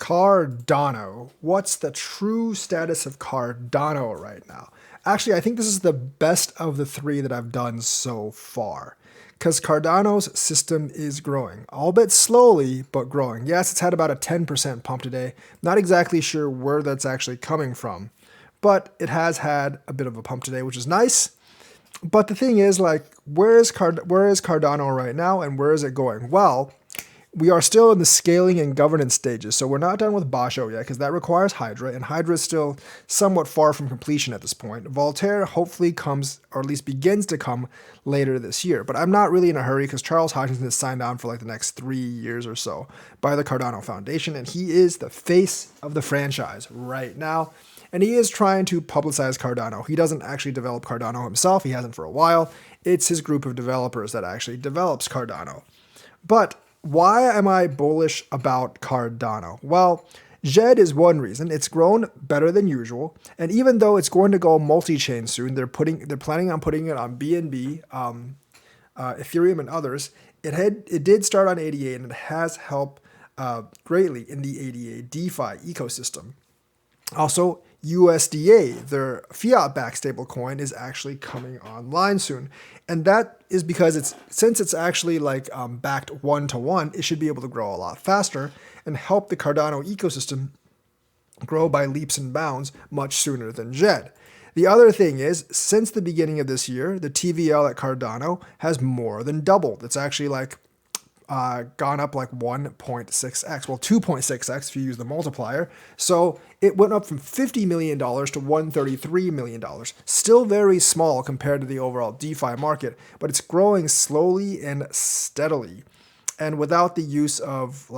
Cardano. What's the true status of Cardano right now? Actually, I think this is the best of the three that I've done so far. Because Cardano's system is growing, albeit slowly, but growing. Yes, it's had about a 10% pump today. Not exactly sure where that's actually coming from, but it has had a bit of a pump today, which is nice. But the thing is, like, where is Cardano right now, and where is it going? Well, we are still in the scaling and governance stages, so we're not done with Basho yet, because that requires Hydra, and Hydra is still somewhat far from completion at this point. Voltaire hopefully comes, or at least begins to come, later this year, but I'm not really in a hurry, because Charles Hodgkinson is signed on for like the next 3 years or so by the Cardano Foundation, and he is the face of the franchise right now. And he is trying to publicize Cardano. He doesn't actually develop Cardano himself. He hasn't for a while. It's his group of developers that actually develops Cardano. But why am I bullish about Cardano? Well, Jed is one reason. It's grown better than usual, and even though it's going to go multi-chain soon, they're planning on putting it on BNB, Ethereum, and others. It did start on ADA, and it has helped greatly in the ADA DeFi ecosystem. Also, USDA, their fiat-backed stablecoin, is actually coming online soon, and that is because since it's actually like backed one-to-one, it should be able to grow a lot faster and help the Cardano ecosystem grow by leaps and bounds much sooner than Jed. The other thing is, since the beginning of this year, the TVL at Cardano has more than doubled. It's actually like gone up like 1.6x, well 2.6x if you use the multiplier. So it went up from $50 million to $133 million. Still very small compared to the overall DeFi market, but it's growing slowly and steadily. And without the use of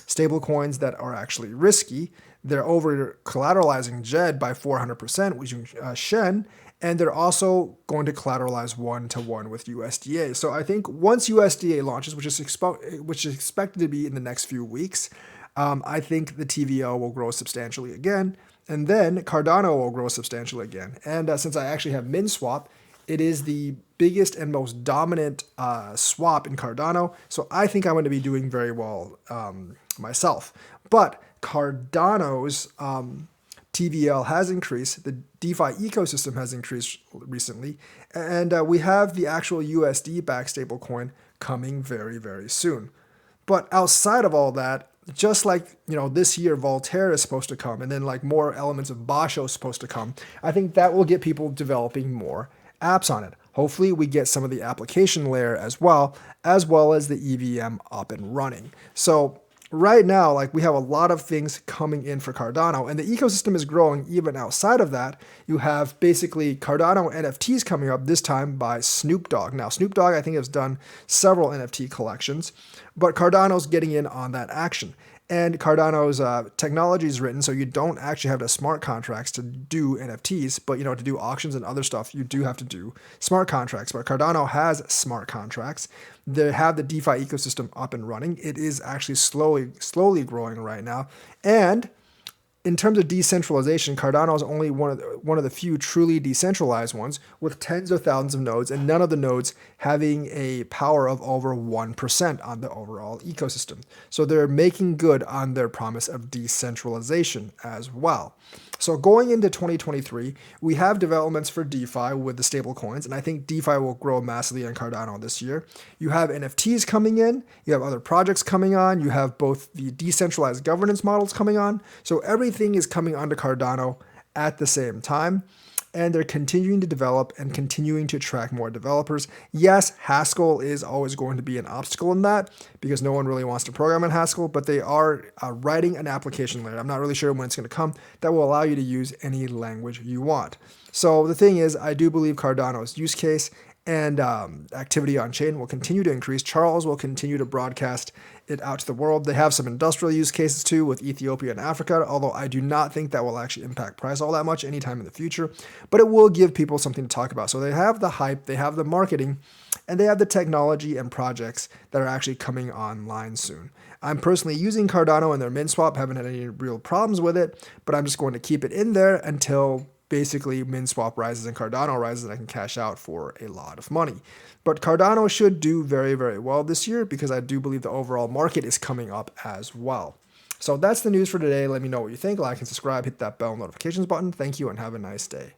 stable coins that are actually risky, they're over collateralizing Jed by 400%, which is Shen, and they're also going to collateralize one-to-one with USDA. So I think once USDA launches, which is expected to be in the next few weeks, I think the TVL will grow substantially again, and then Cardano will grow substantially again. And since I actually have MinSwap, it is the biggest and most dominant swap in Cardano, so I think I'm going to be doing very well myself. But Cardano's TVL has increased, the DeFi ecosystem has increased recently, and we have the actual USD-backed stablecoin coming very, very soon. But outside of all that, just like this year Voltaire is supposed to come, and then like more elements of Basho is supposed to come, I think that will get people developing more apps on it. Hopefully we get some of the application layer as well as the EVM up and running. So right now, we have a lot of things coming in for Cardano, and the ecosystem is growing even outside of that. You have basically Cardano NFTs coming up, this time by Snoop Dogg. Now, Snoop Dogg, I think, has done several NFT collections, but Cardano's getting in on that action. And Cardano's technology is written so you don't actually have to smart contracts to do NFTs, but to do auctions and other stuff, you do have to do smart contracts. But Cardano has smart contracts. They have the DeFi ecosystem up and running. It is actually slowly growing right now. And in terms of decentralization, Cardano is only one of the few truly decentralized ones, with tens of thousands of nodes, and none of the nodes having a power of over 1% on the overall ecosystem. So they're making good on their promise of decentralization as well. So going into 2023, we have developments for DeFi with the stable coins, and I think DeFi will grow massively on Cardano this year. You have NFTs coming in, you have other projects coming on, you have both the decentralized governance models coming on, so everything is coming onto Cardano at the same time. And they're continuing to develop and continuing to attract more developers. Yes, Haskell is always going to be an obstacle in that because no one really wants to program in Haskell, but they are writing an application layer. I'm not really sure when it's going to come that will allow you to use any language you want. So the thing is, I do believe Cardano's use case and activity on chain will continue to increase. Charles will continue to broadcast it out to the world. They have some industrial use cases too with Ethiopia and Africa, although I do not think that will actually impact price all that much anytime in the future, but it will give people something to talk about. So they have the hype, they have the marketing, and they have the technology and projects that are actually coming online soon. I'm personally using Cardano and their MinSwap, haven't had any real problems with it, but I'm just going to keep it in there until basically MinSwap rises and Cardano rises and I can cash out for a lot of money. But Cardano should do very, very well this year because I do believe the overall market is coming up as well. So that's the news for today. Let me know what you think. Like and subscribe, hit that bell notifications button. Thank you and have a nice day.